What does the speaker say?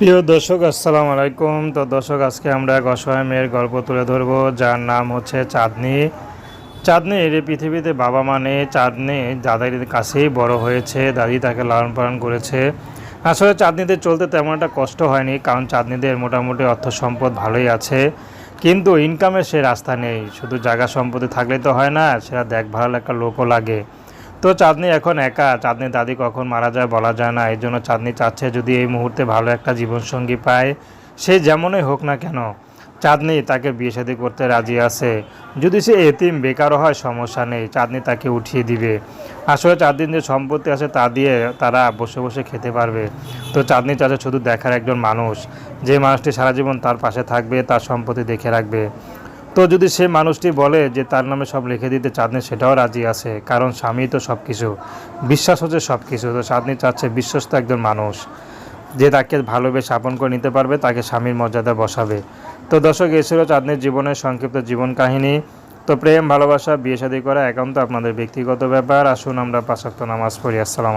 প্রিয় দর্শক আসসালামু আলাইকুম। তো দর্শক, আজকে আমরা এক অসহায় মেয়ের গল্প তুলে ধরব, যার নাম হচ্ছে চাঁদনি। চাঁদনির এই পৃথিবীতে বাবা মা নেই। চাঁদনি দাদার কাছেই বড় হয়েছে, দাদি তাকে লালন পালন করেছে। আসলে চাঁদনিদের চলতে তেমন একটা কষ্ট হয়নি, কারণ চাঁদনিদের মোটামুটি অর্থ সম্পদ ভালোই আছে, কিন্তু ইনকামের সে রাস্তা নেই। শুধু জায়গা সম্পত্তি থাকলেই তো হয় না, সেটা দেখভাল একটা লোকও লাগে। তো চাঁদনি এখন একা। চাঁদনির দাদি কখন মারা যায় বলা যায় না, এই জন্য চাঁদনি চাচ্ছে যদি এই মুহূর্তে ভালো একটা জীবনসঙ্গী পায়, সে যেমনই হোক না কেন, চাঁদনি তাকে বিয়ে শাদী করতে রাজি আছে। যদি সে এতিম বেকারও হয় সমস্যা নেই, চাঁদনি তাকে উঠিয়ে দিবে। আসলে চাঁদনির যে সম্পত্তি আছে তা দিয়ে তারা বসে বসে খেতে পারবে। তো চাঁদনি চাচ্ছে শুধু দেখার একজন মানুষ, যে মানুষটি সারা জীবন তার পাশে থাকবে, তার সম্পত্তি দেখে রাখবে। তো যদি সে মানুষটি বলে যে তার নামে সব লিখে দিতে, চাঁদনি সেটাও রাজি আছে, কারণ স্বামী তো সব কিছু, বিশ্বাস হচ্ছে সব কিছু। তো চাঁদনি চাচ্ছে বিশ্বস্ত একজন মানুষ, যে তাকে ভালোবেসে আপন করে নিতে পারবে, তাকে স্বামীর মর্যাদা বসাবে। তো দর্শক, এই ছিল চাঁদনির জীবনের সংক্ষিপ্ত জীবন কাহিনী। তো প্রেম, ভালোবাসা, বিয়ে শাদী করা একান্ত আপনাদের ব্যক্তিগত ব্যাপার। আসুন আমরা ৫ ওয়াক্ত নামাজ পড়ি। আসসালামু আলাইকুম।